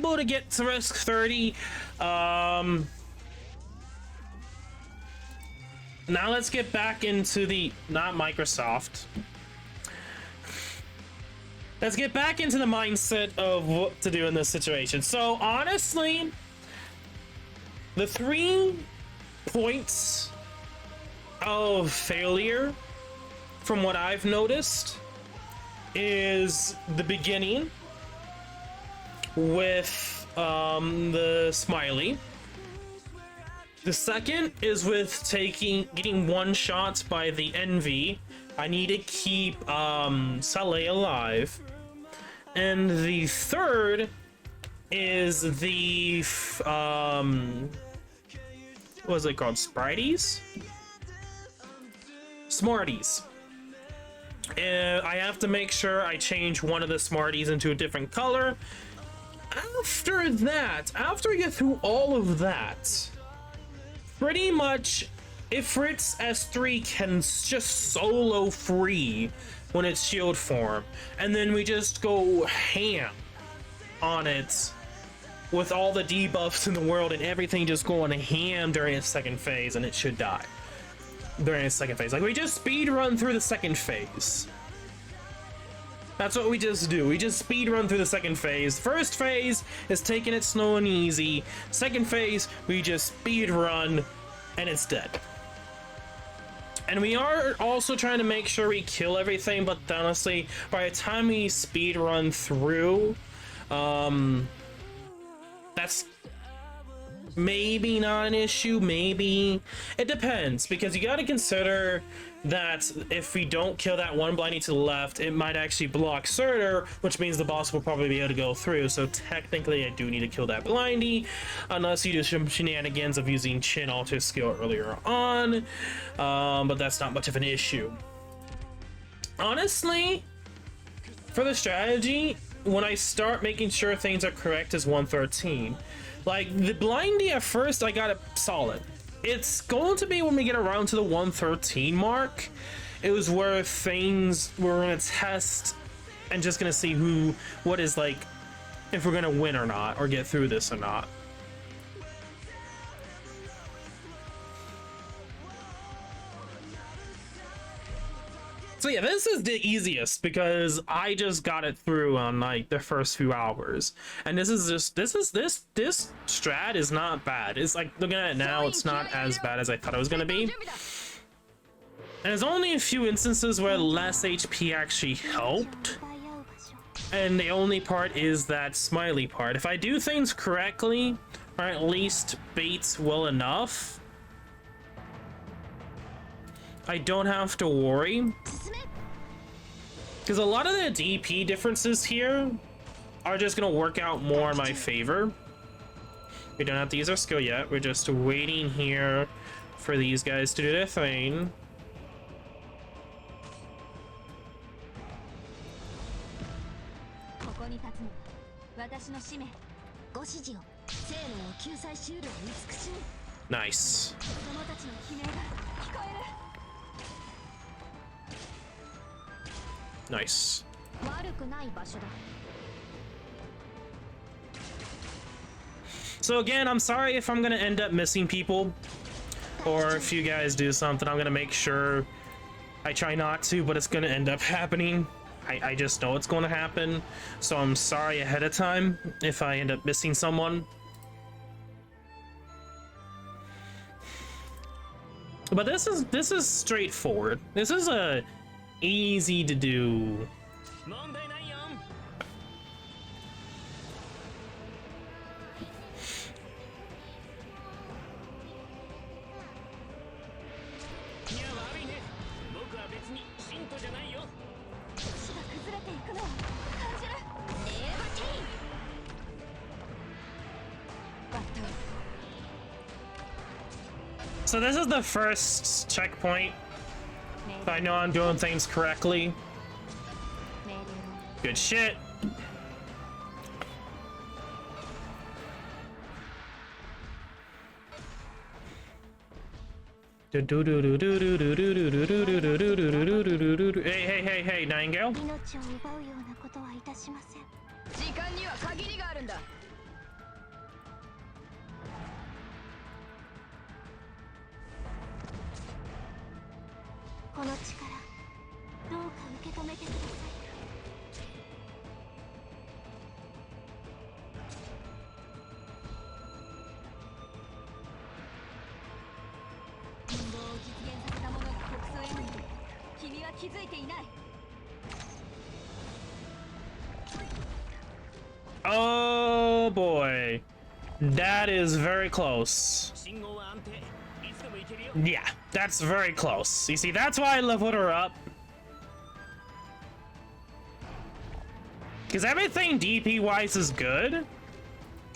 able to get to risk 30. Now let's get back into the, not Microsoft. Let's get back into the mindset of what to do in this situation. So honestly, the 3 points of failure from what I've noticed is the beginning with the smiley. The second is with getting one shot by the envy. I need to keep Saleh alive. And the third is the what was it called? Sprities? Smarties. And I have to make sure I change one of the Smarties into a different color. After that, after we get through all of that, pretty much Ifrit's S3 can just solo free when it's shield form, and then we just go ham on it with all the debuffs in the world and everything just going ham during its second phase, and it should die during its second phase. Like, we just speed run through the second phase. That's what we just do. We just speed run through the second phase. First phase is taking it slow and easy. Second phase, we just speed run and it's dead. And we are also trying to make sure we kill everything, but honestly, by the time we speed run through, that's maybe not an issue, maybe. It depends, because you gotta consider that if we don't kill that one blindy to the left, it might actually block Surtur, which means the boss will probably be able to go through. So technically I do need to kill that blindy, unless you do some shenanigans of using Chin Alter skill earlier on, but that's not much of an issue. Honestly, for the strategy, when I start making sure things are correct is 113. Like, the blindy at first I got it solid. It's going to be when we get around to the 113 mark, it was where things we're gonna test and just gonna see what is, like, if we're gonna win or not, or get through this or not. So yeah, this is the easiest because I just got it through on like the first few hours, and this strat is not bad. It's like, looking at it now, it's not as bad as I thought it was gonna be. And there's only a few instances where less HP actually helped, and the only part is that smiley part. If I do things correctly, or at least baits well enough, I don't have to worry, because a lot of the DP differences here are just gonna work out more in my favor. We don't have to use our skill yet. We're just waiting here for these guys to do their thing. Nice. Nice. So again, I'm sorry if I'm gonna end up missing people, or if you guys do something, I'm gonna make sure I try not to, but it's gonna end up happening. I just know it's gonna happen, so I'm sorry ahead of time if I end up missing someone. But this is straightforward. This is easy to do. So this is the first checkpoint. I know I'm doing things correctly. Good shit. Hey, Nightingale. Oh boy. That is very close. Yeah, that's very close. You see, that's why I leveled her up. Because everything DP-wise is good.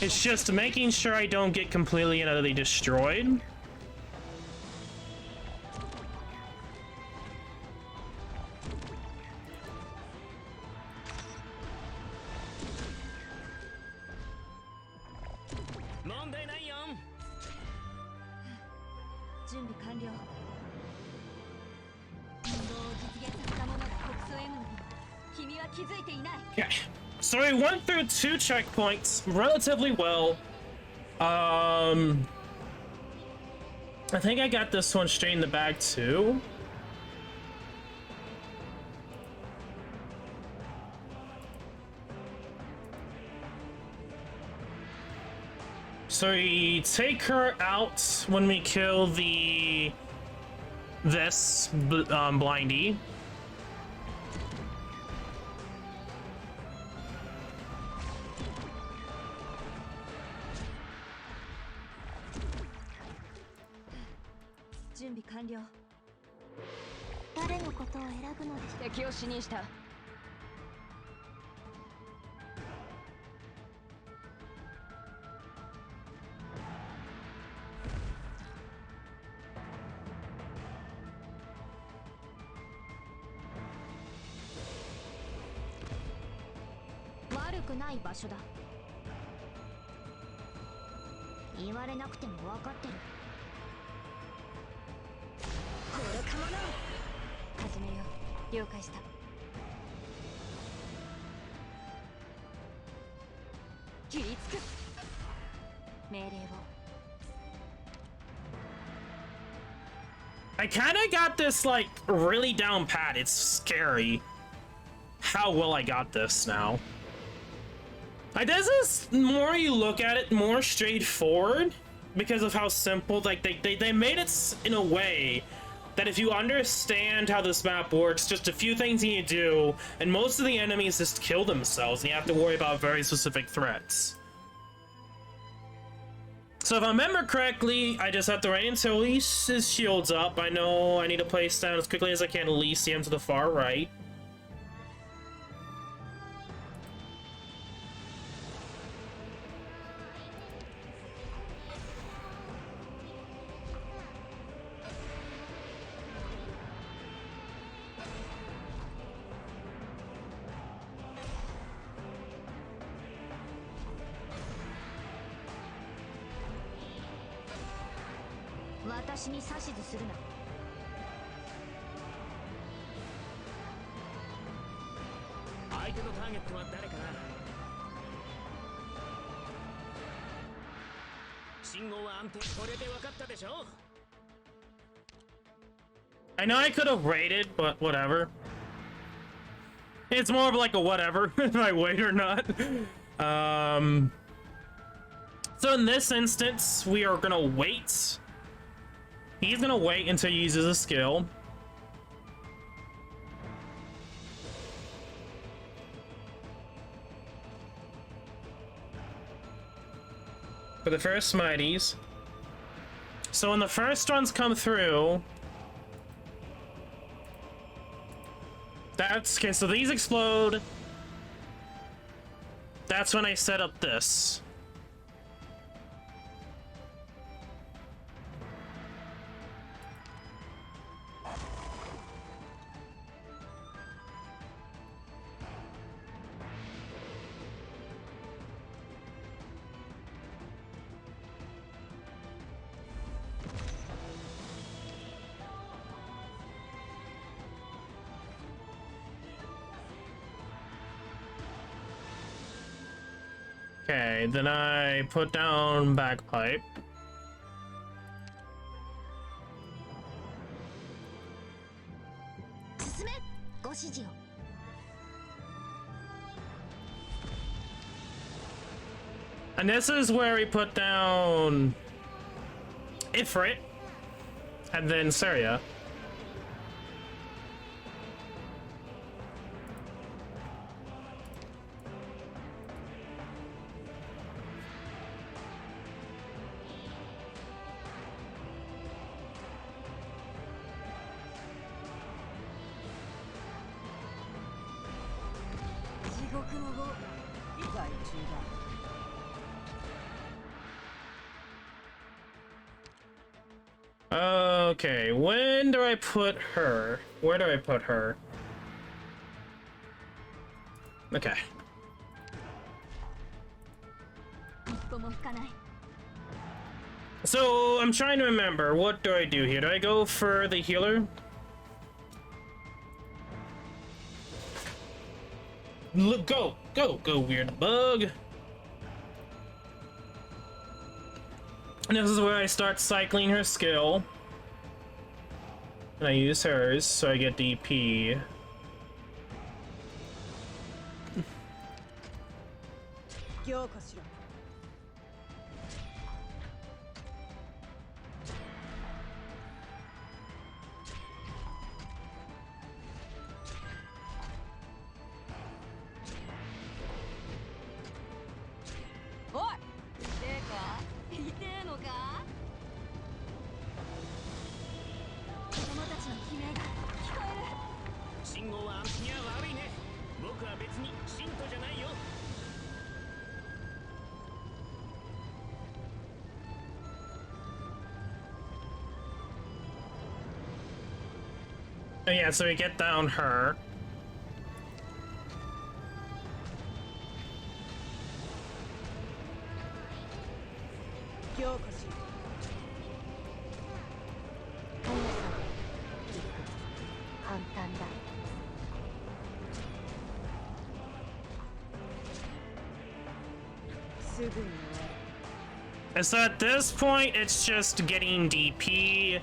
It's just making sure I don't get completely and utterly destroyed. Okay, so we went through 2 checkpoints relatively well. I think I got this one straight in the bag too. So we take her out when we kill this blindy. I kind of got this like really down pat. It's scary how well I got this now. Like, this is, more you look at it, more straightforward because of how simple, like they made it in a way that if you understand how this map works, just a few things you need to do, and most of the enemies just kill themselves, and you have to worry about very specific threats. So if I remember correctly, I just have to wait until his shield's up. I know I need to place down as quickly as I can Elysium to the far right. I know I could have raided, but whatever. It's more of like a whatever if I wait or not. So in this instance, we are gonna wait. He's gonna wait until he uses a skill. For the first smities. So when the first ones come through, that's okay. So these explode. That's when I set up this. Okay, then I put down bagpipe. And this is where we put down Ifrit and then Saria. Okay, when do I put her? Where do I put her? Okay. So, I'm trying to remember, what do I do here? Do I go for the healer? Look, go, weird bug. And this is where I start cycling her skill. And I use hers, so I get DP. Oh yeah, so we get down her. And so at this point, it's just getting DP.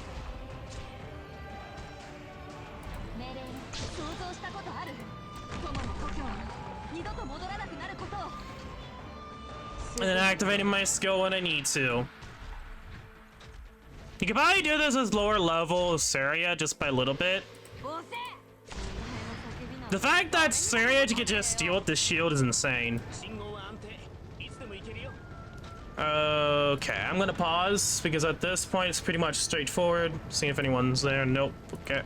And then activating my skill when I need to. You can probably do this as lower level Saria just by a little bit. The fact that Saria can just steal with the shield is insane. Okay, I'm gonna pause because at this point it's pretty much straightforward. See if anyone's there. Nope. Okay.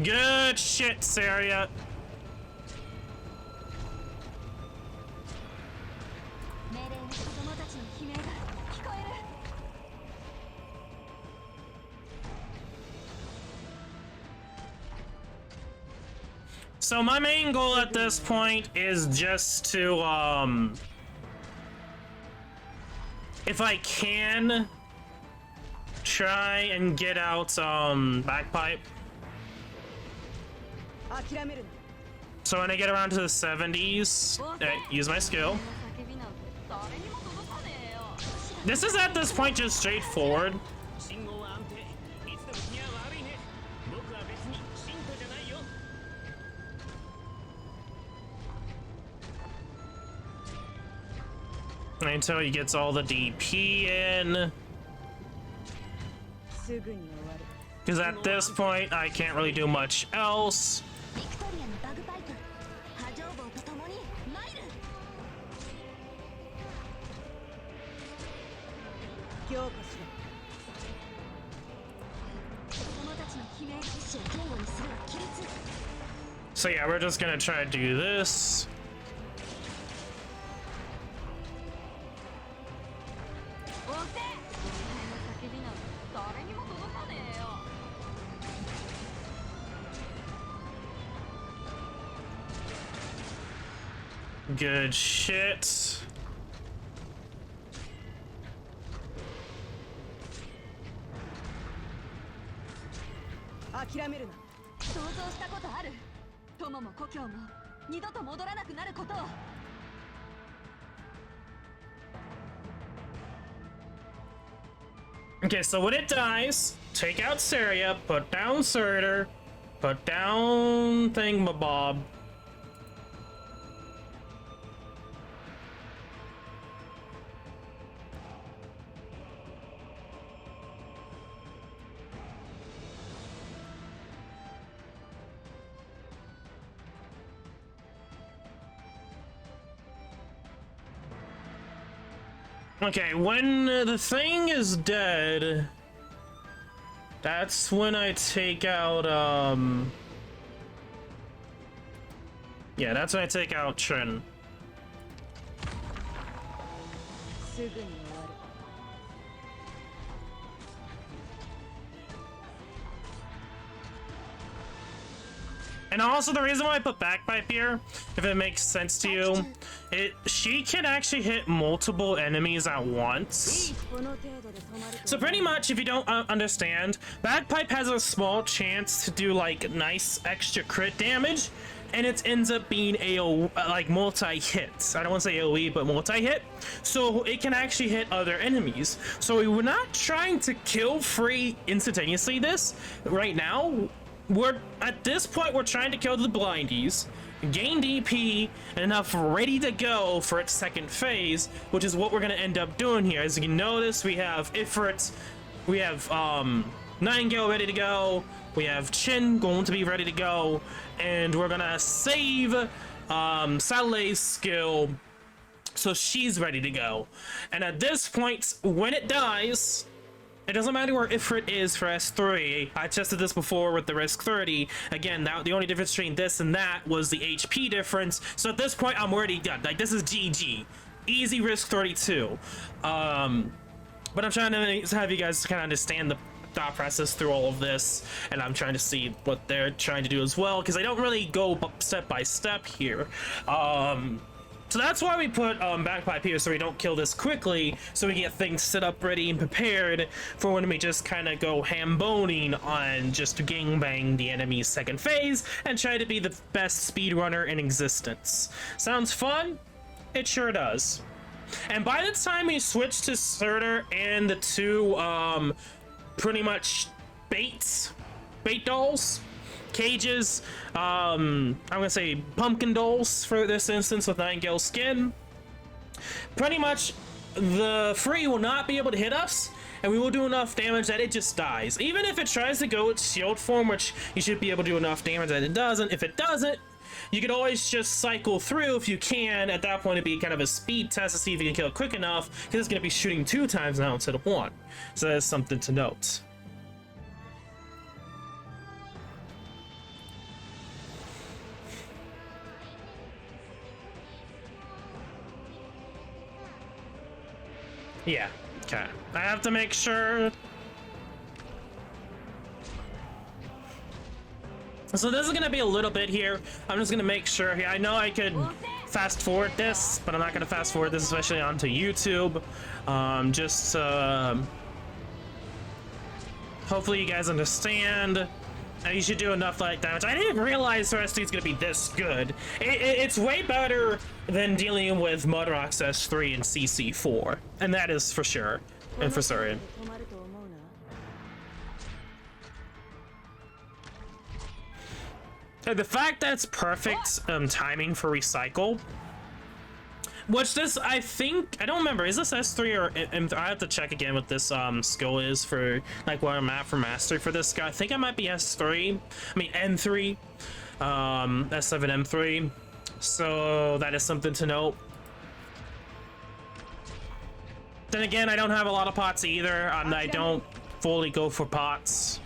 Good shit, Saria. So my main goal at this point is just to, if I can, try and get out, backpipe. So when I get around to the 70s, use my skill. This is at this point just straightforward. Until he gets all the DP in. Because at this point, I can't really do much else. So yeah, we're just gonna try to do this. Good shit. Okay, so when it dies, take out Saria, put down Surtur, put down Thingamabob. Okay, when the thing is dead, That's when I take out, yeah, that's when I take out Trin. And also the reason why I put Backpipe here, if it makes sense to you, she can actually hit multiple enemies at once. So pretty much, if you don't understand, Bagpipe has a small chance to do like nice extra crit damage, and it ends up being like multi-hit. I don't want to say AoE, but multi-hit. So it can actually hit other enemies. So we were not trying to kill free instantaneously this right now. We're at this point we're trying to kill the blindies, gain DP enough ready to go for its second phase, which is what we're gonna end up doing here. As you can notice, we have Ifrit, we have Nightingale ready to go, we have Chin going to be ready to go, and we're gonna save Sale's skill so she's ready to go. And at this point, when it dies, it doesn't matter where Ifrit is for S3. I tested this before with the risk 30. Again, the only difference between this and that was the HP difference. So at this point, I'm already done. Like, this is GG. Easy risk 32. But I'm trying to have you guys kind of understand the thought process through all of this. And I'm trying to see what they're trying to do as well, because I don't really go step by step here. So that's why we put Backpipe here, so we don't kill this quickly, so we get things set up ready and prepared for when we just kind of go ham-boning on just gangbang the enemy's second phase and try to be the best speedrunner in existence. Sounds fun? It sure does. And by the time we switch to Surtur and the two pretty much bait dolls, cages, I'm gonna say pumpkin dolls for this instance with Nightingale skin, pretty much the free will not be able to hit us, and we will do enough damage that it just dies. Even if it tries to go its shield form, which you should be able to do enough damage that it doesn't. If it doesn't, you could always just cycle through if you can. At that point, it'd be kind of a speed test to see if you can kill it quick enough, because it's gonna be shooting 2 times now instead of 1. So that's something to note. Yeah, okay. I have to make sure. So this is gonna be a little bit here. I'm just gonna make sure here. I know I could fast forward this, but I'm not gonna fast forward this, especially onto YouTube. Hopefully you guys understand. You should do enough like damage. I didn't realize RSD is gonna be this good. It's way better than dealing with Mudrock's S3 and CC4, and that is for sure and for certain. The fact that it's perfect timing for recycle, which this, I think, I don't remember, is this S3 or I have to check again what this skill is for, like, where I'm at for mastery for this guy. I think I might be S3, I mean M3, S7 M3, so that is something to note. Then again, I don't have a lot of pots either. I don't fully go for pots,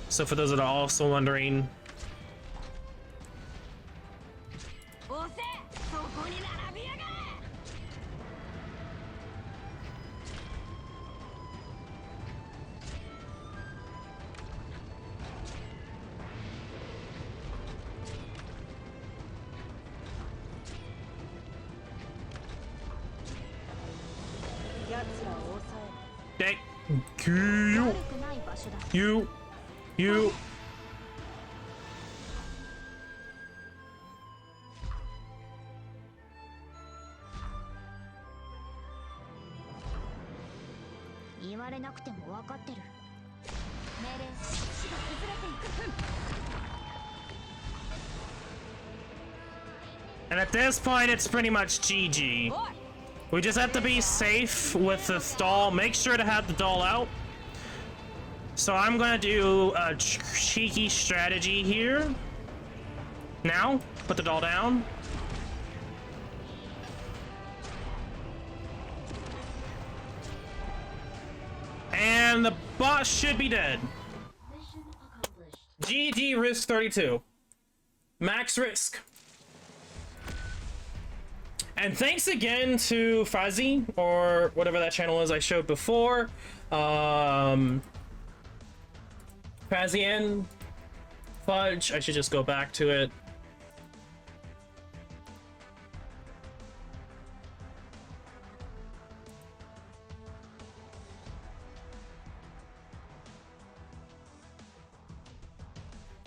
so for those that are also wondering. Hey, you. And at this point, it's pretty much GG. We just have to be safe with the doll. Make sure to have the doll out. So I'm gonna do a cheeky strategy here. Now, put the doll down. And the boss should be dead. GG risk 32. Max risk. And thanks again to Fuzzy, or whatever that channel is I showed before. Fazian Fudge. I should just go back to it.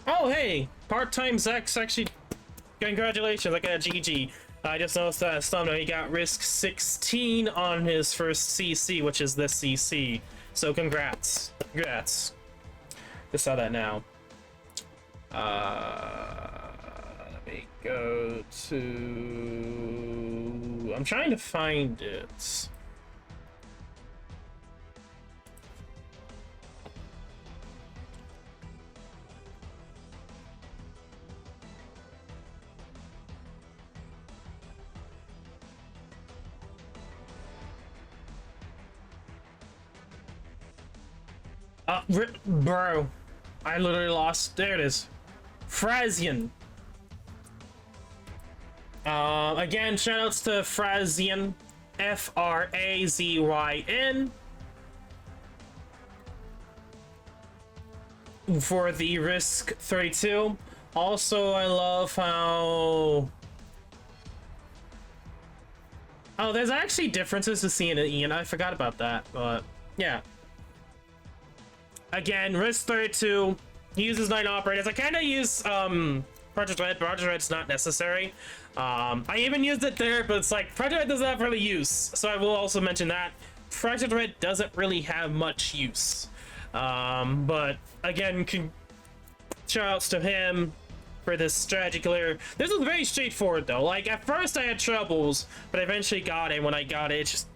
Oh, hey! Part-time Zach's actually... Congratulations, I got a GG. I just noticed that thumbnail, he got risk 16 on his first CC, which is this CC. So congrats. Congrats. Just saw that now. Let me go to... I'm trying to find it. Bro, I literally lost. There it is. Frazian. Again, shoutouts to Frazian. F-R-A-Z-Y-N. For the risk 32. Also, I love how... Oh, there's actually differences to C and E, and I forgot about that, but yeah. Again, risk 32, he uses 9 operators. I kind of use Project Red. Project Red's not necessary. I even used it there, but it's like Project Red doesn't have really use. So I will also mention that Project Red doesn't really have much use. But again, shoutouts to him for this strategy clear. This was very straightforward though. Like at first I had troubles, but I eventually got it. When I got it, it's just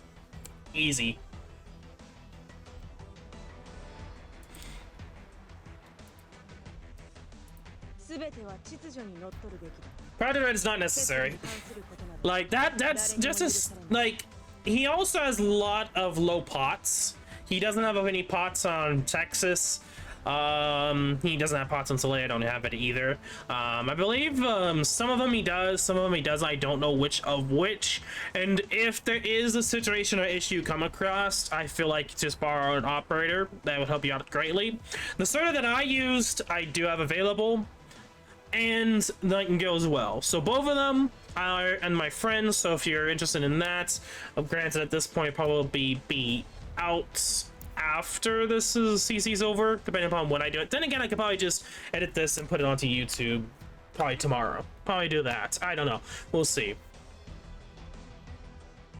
easy. Project Red is not necessary. Like that's just as like he also has a lot of low pots. He doesn't have any pots on Texas. He doesn't have pots on Soleil. I don't have it either. I believe some of them he does, some of them he does. I don't know which of which. And if there is a situation or issue you come across, I feel like just borrow an operator. That would help you out greatly. The server that I used, I do have available. And Nightingale as well. So both of them are and my friends. So if you're interested in that, granted at this point probably be out after this CC's over, depending upon when I do it. Then again, I could probably just edit this and put it onto YouTube probably tomorrow. Probably do that. I don't know. We'll see.